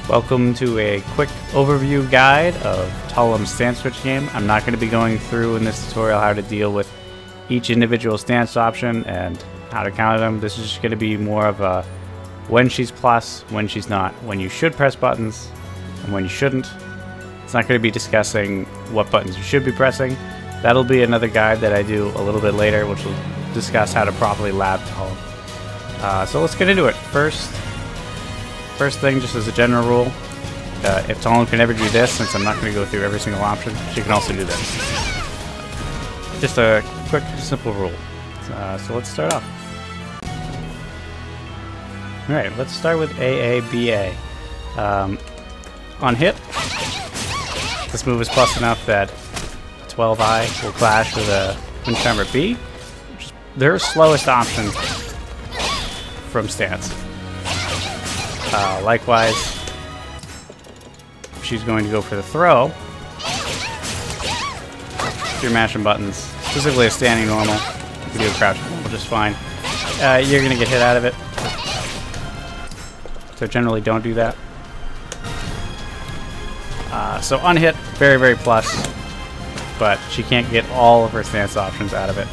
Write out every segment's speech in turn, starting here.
Welcome to a quick overview guide of Talim's stance switch game. I'm not going to be going through in this tutorial how to deal with each individual stance option and how to counter them. This is just going to be more of a when she's plus, when she's not, when you should press buttons, and when you shouldn't. It's not going to be discussing what buttons you should be pressing. That'll be another guide that I do a little bit later, which will discuss how to properly lab Talim. So let's get into it. First thing, just as a general rule, if Talim can ever do this, since I'm not going to go through every single option, she can also do this. Just a quick, simple rule. So let's start off. Alright, let's start with AABA. On hit, this move is plus enough that 12i will clash with a Wind Charmer B, which is their slowest option from stance. Likewise, if she's going to go for the throw, if you're mashing buttons, specifically a standing normal, you can do a crouch normal just fine. You're going to get hit out of it, so generally don't do that. So on hit, very, very plus, but she can't get all of her stance options out of it.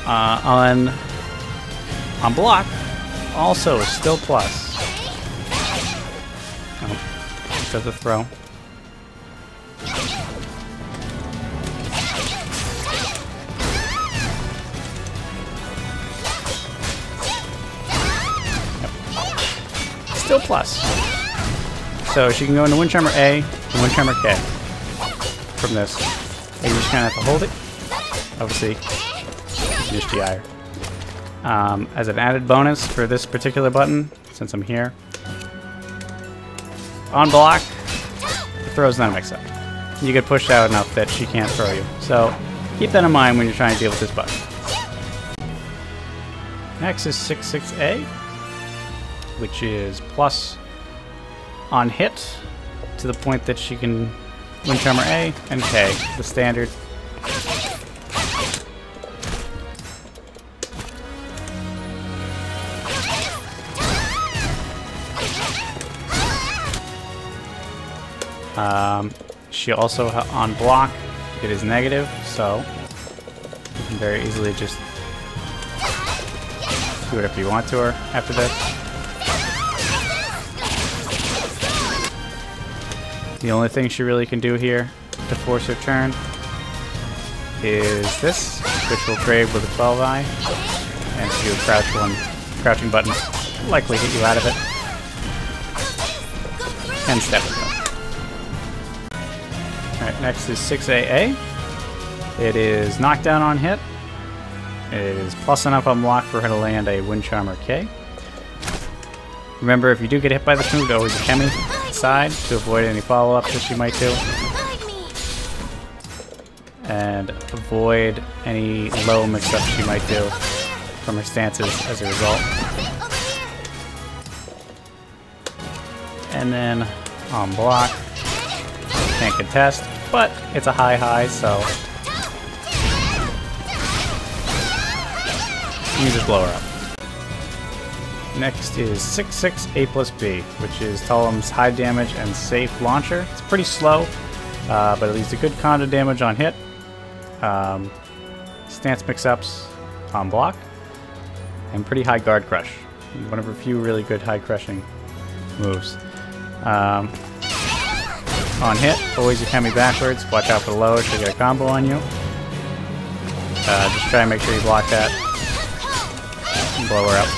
On block, also still plus. Does the throw. Yep. Still plus. So she can go into Wind Charmer A and Wind Charmer K from this. And you just kind of have to hold it. Obviously, you can just GI her. As an added bonus for this particular button, since I'm here, on block, the throw's not a mix-up. You get pushed out enough that she can't throw you. So keep that in mind when you're trying to deal with this button. Next is 66A, which is plus on hit to the point that she can Wind Charmer A and K, the standard. She also, on block, it is negative, so you can very easily just do whatever you want to her after this. The only thing she really can do here to force her turn is this, which will trade with a 12i, and to do a crouching button, likely get you out of it, and step it. Alright, next is 6AA. It is knockdown on hit. It is plus enough on block for her to land a Wind Charmer K. Remember, if you do get hit by this move, to always Chemi side to avoid any follow-ups that she might do. And avoid any low mix-ups she might do from her stances as a result. And then on block, can't contest, but it's a high, so you can just blow her up. Next is 66A plus B, which is Talim's high damage and safe launcher. It's pretty slow, but it leaves a good counter damage on hit. Stance mix-ups on block, and pretty high guard crush. One of her few really good high crushing moves. On hit, always your Chemi backwards. Watch out for the low, she'll get a combo on you. Just try and make sure you block that. And blow her up.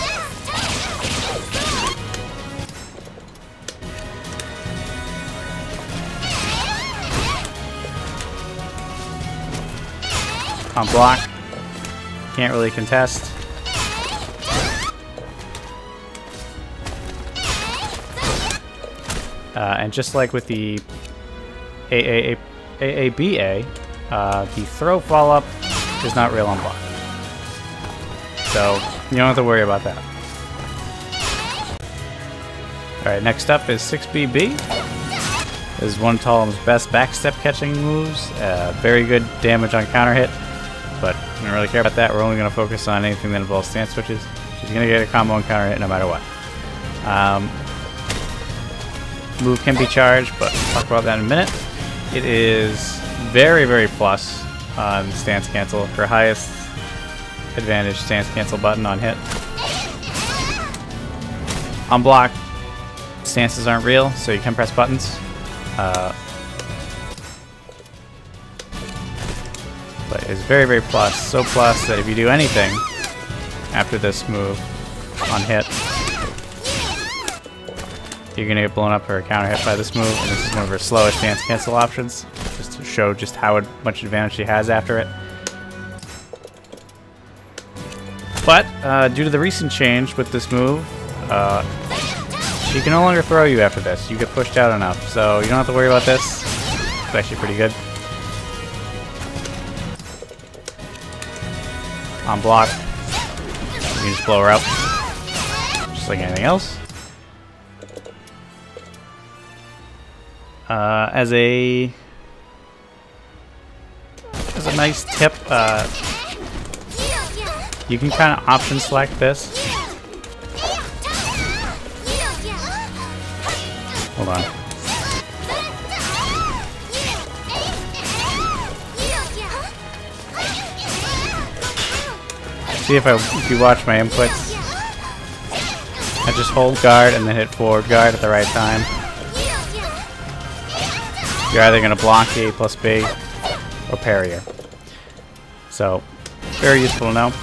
On block, can't really contest. And just like with the AABA, the throw follow-up is not real on block. So you don't have to worry about that. Alright, next up is 6BB. This is one of Talim's best backstep catching moves. Very good damage on counter hit, but I don't really care about that. We're only going to focus on anything that involves stance switches. She's going to get a combo and counter hit no matter what. move can be charged, but I'll talk about that in a minute. It is very, very plus on stance cancel. Her highest advantage stance cancel button on hit. On block, stances aren't real, so you can press buttons. But it's very, very plus. So plus that if you do anything after this move on hit, you're gonna get blown up or counter hit by this move, and this is one of her slowest stance cancel options, just to show just how much advantage she has after it. But due to the recent change with this move, she can no longer throw you after this. You get pushed out enough, so you don't have to worry about this. It's actually pretty good. On block, you can just blow her up, just like anything else. As a nice tip, you can kind of option select this. Hold on. See if you watch my inputs, I just hold guard and then hit forward guard at the right time. You're either going to block A plus B or parry her. So, very useful to know.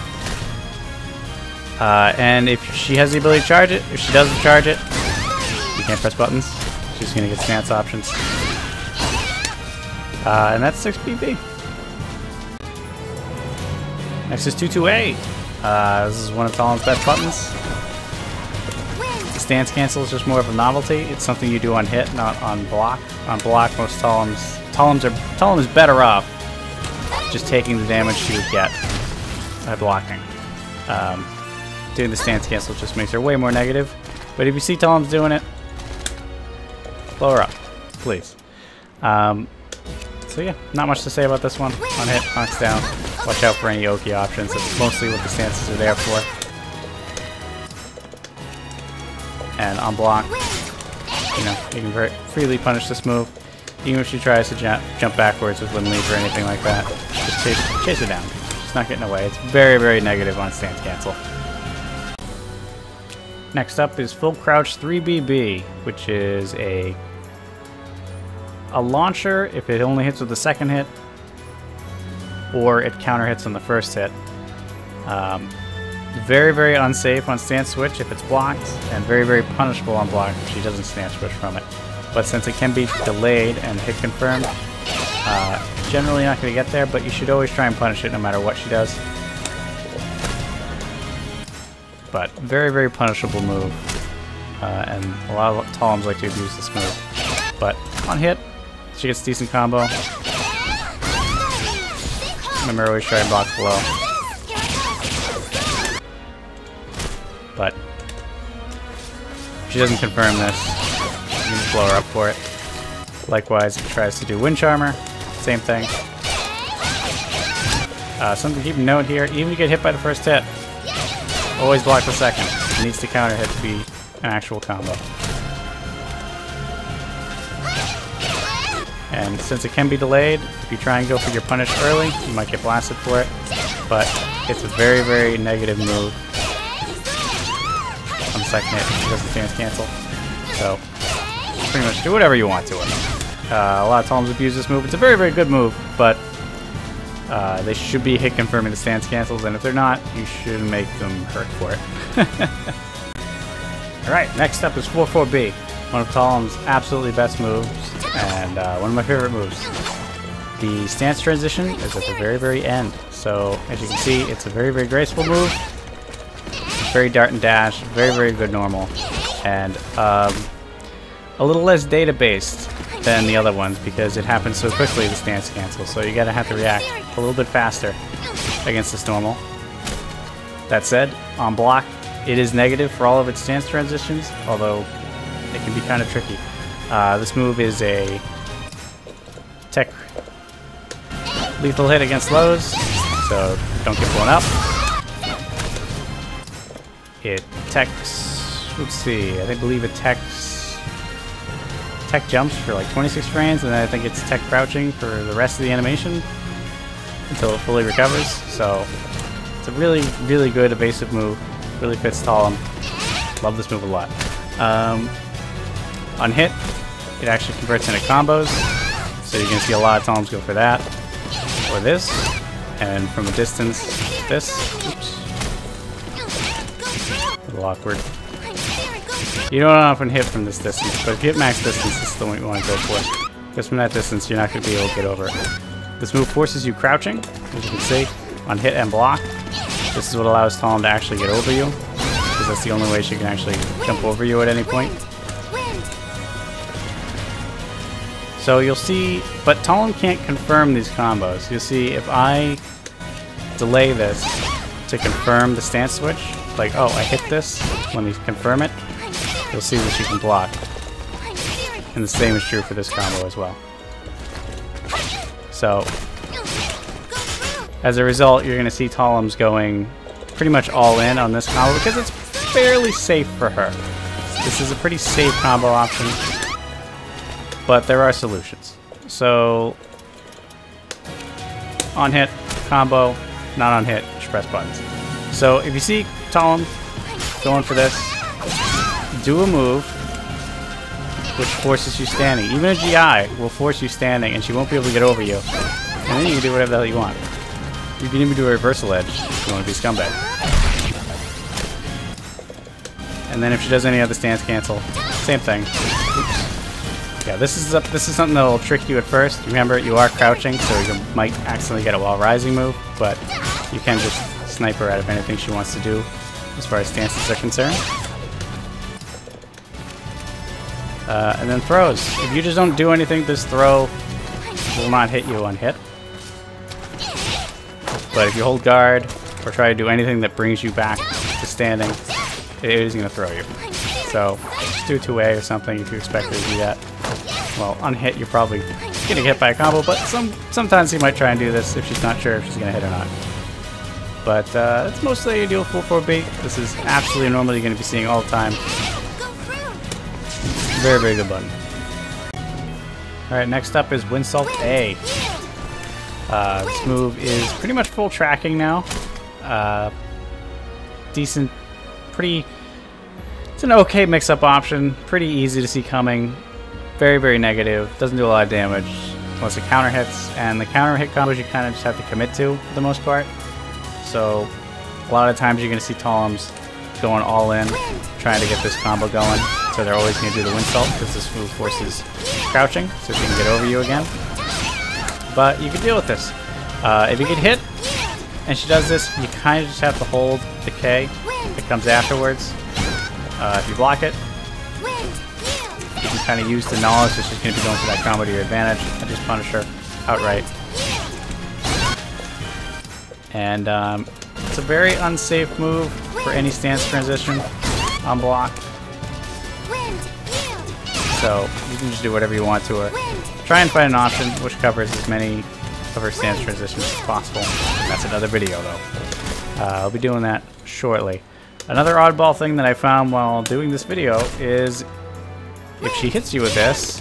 And if she has the ability to charge it, if she doesn't charge it, you can't press buttons. She's going to get stance options. And that's 6BB. Next is 22A. This is one of Talim's best buttons. The stance cancel is just more of a novelty. It's something you do on hit, not on block. On block, most Talim is better off just taking the damage she would get by blocking. Doing the stance cancel just makes her way more negative. But if you see Talim's doing it, blow her up, please. So yeah, not much to say about this one. On hit, knocks down. Watch out for any Oki options. That's mostly what the stances are there for. And on block, you know, you can very freely punish this move. Even if she tries to jump backwards with limb leave or anything like that, just chase her down. She's not getting away. It's very, very negative on stance cancel. Next up is full crouch 3BB, which is a launcher if it only hits with the second hit, or it counter hits on the first hit. Very, very unsafe on stance switch if it's blocked, and very, very punishable on block if she doesn't stance switch from it. But since it can be delayed and hit confirmed, generally not going to get there, but you should always try and punish it no matter what she does. But very, very punishable move, and a lot of Talims like to abuse this move. But on hit, she gets decent combo. Remember, always try and block below. But if she doesn't confirm this, you can just blow her up for it. Likewise, if she tries to do Wind Charmer, same thing. Something to keep note here, even if you get hit by the first hit, always block the second. It needs to counter hit to be an actual combo. And since it can be delayed, if you try and go for your punish early, you might get blasted for it. But it's a very, very negative move on the second hit. It doesn't stance cancel. So pretty much do whatever you want to it. A lot of Talims abuse this move. It's a very, very good move, but they should be hit confirming the stance cancels, and if they're not, you should make them hurt for it. Alright, next up is 44B. One of Talim's absolutely best moves, and one of my favorite moves. The stance transition is at the very, very end. So, as you can see, it's a very, very graceful move. Very dart and dash, very, very good normal. And a little less data-based than the other ones because it happens so quickly, the stance cancel. So you gotta have to react a little bit faster against this normal. That said, on block, it is negative for all of its stance transitions, although it can be kind of tricky. This move is a tech lethal hit against lows, so don't get blown up. It techs, let's see, I believe it techs tech jumps for like 26 frames, and then I think it's tech crouching for the rest of the animation until it fully recovers. So it's a really, really good evasive move. Really fits Talim. Love this move a lot. On hit, it actually converts into combos, so you can see a lot of Talims go for that, or this, and from a distance, this. Oops. A little awkward. You don't often hit from this distance, but if you hit max distance, this is the one you want to go for. Because from that distance, you're not going to be able to get over it. This move forces you crouching, as you can see, on hit and block. This is what allows Talim to actually get over you, because that's the only way she can actually jump over you at any point. So you'll see, but Talim can't confirm these combos. You'll see if I delay this to confirm the stance switch, like, oh, I hit this, let me confirm it, you'll see that she can block. And the same is true for this combo as well. So, as a result, you're going to see Talim's going pretty much all in on this combo because it's fairly safe for her. This is a pretty safe combo option. But there are solutions. So, on hit, combo, not on hit, just press buttons. So, if you see Talim going for this, do a move which forces you standing. Even a GI will force you standing and she won't be able to get over you. And then you can do whatever the hell you want. You can even do a reversal edge if you want to be scumbag. And then if she does any other stance cancel, same thing. Oops. Yeah, this is something that will trick you at first. Remember, you are crouching, so you might accidentally get a while rising move, but you can just snipe her out of anything she wants to do as far as stances are concerned. And then throws. If you just don't do anything, this throw will not hit you on hit. But if you hold guard or try to do anything that brings you back to standing, it is going to throw you. So just do 2A or something if you expect her to do that. Well, on hit, you're probably getting hit by a combo, but sometimes you might try and do this if she's not sure if she's going to hit or not. But it's mostly ideal full 4B. This is absolutely normally going to be seeing all the time. Very, very good button. Alright, next up is WNC-A. This move is pretty much full tracking now. Decent, pretty... It's an okay mix-up option. Pretty easy to see coming. Very, very negative. Doesn't do a lot of damage unless it counter hits. And the counter hit combos you kind of just have to commit to for the most part. So a lot of times you're going to see Talims going all in, trying to get this combo going. So they're always going to do the WNC-A because this move forces crouching, so she can get over you again. But you can deal with this. If you get hit and she does this, you kind of just have to hold the K that comes afterwards. If you block it, you can kind of use the knowledge that she's going to be going for that combo to your advantage and just punish her outright. And it's a very unsafe move for any stance transition on block. So you can just do whatever you want to her. Try and find an option which covers as many of her stance transitions as possible. That's another video though. I'll be doing that shortly. Another oddball thing that I found while doing this video is if she hits you with this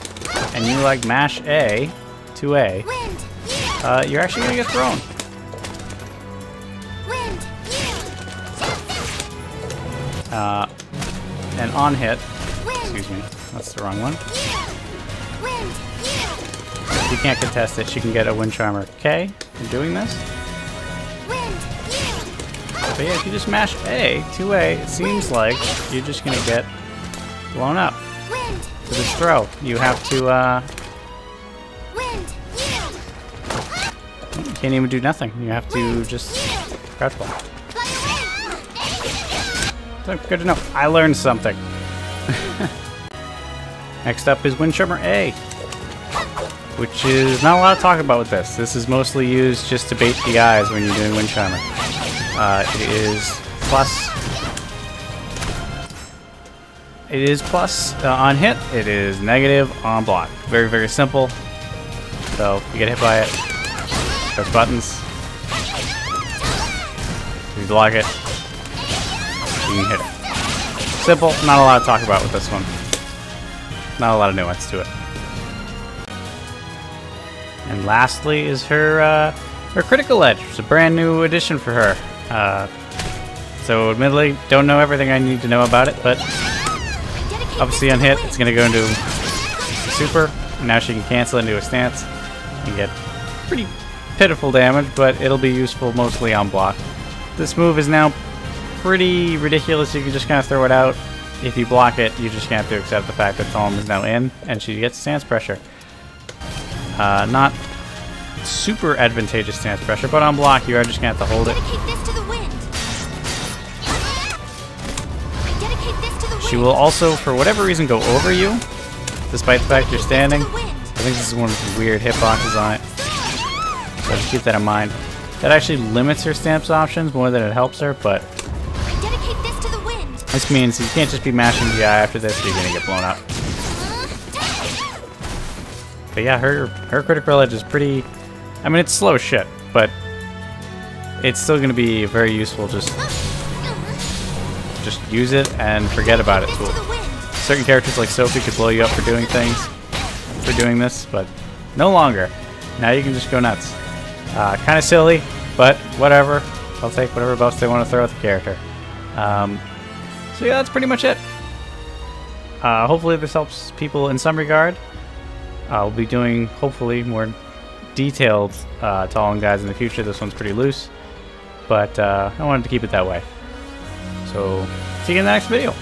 and you like mash A, 2A, you're actually going to get thrown. And on hit, excuse me, that's the wrong one. If you can't contest it, she can get a Wind Charmer K from doing this. But yeah, if you just mash A, 2A, it seems like you're just going to get blown up. For this throw, you have to, you can't even do nothing. You have to just crouch block. So good to know. I learned something. Next up is Wind Charmer A, which is not a lot to talk about with this. This is mostly used just to bait the eyes when you're doing Wind Charmer. It is plus on hit. It is negative on block. Very, very simple. So you get hit by it, press buttons. If you block it, you can hit it. Simple. Not a lot to talk about with this one. not a lot of nuance to it. And lastly is her critical edge. It's a brand new addition for her. So admittedly, don't know everything I need to know about it, but obviously on hit, it's going to go into super. Now she can cancel into a stance and get pretty pitiful damage, but it'll be useful mostly on block. This move is now pretty ridiculous. You can just kind of throw it out. If you block it, you just have to accept the fact that Talim is now in, and she gets stance pressure. Not super advantageous stance pressure, but on block, you are just going to have to hold it. She will also, for whatever reason, go over you, despite the fact you're standing. I think this is one of the weird hitboxes on it. So just keep that in mind. That actually limits her stance options more than it helps her, but this means you can't just be mashing GI after this, or you're gonna get blown up. But yeah, her critical edge is pretty... I mean, it's slow as shit, but it's still gonna be very useful. Just use it and forget about it tool. Certain characters like Sophie could blow you up for doing things, for doing this, but no longer. Now you can just go nuts. Kind of silly, but whatever. I'll take whatever buffs they want to throw at the character. So yeah, that's pretty much it. Hopefully this helps people in some regard. We'll be doing, hopefully, more detailed Talim guides in the future. This one's pretty loose, but I wanted to keep it that way. So, see you in the next video.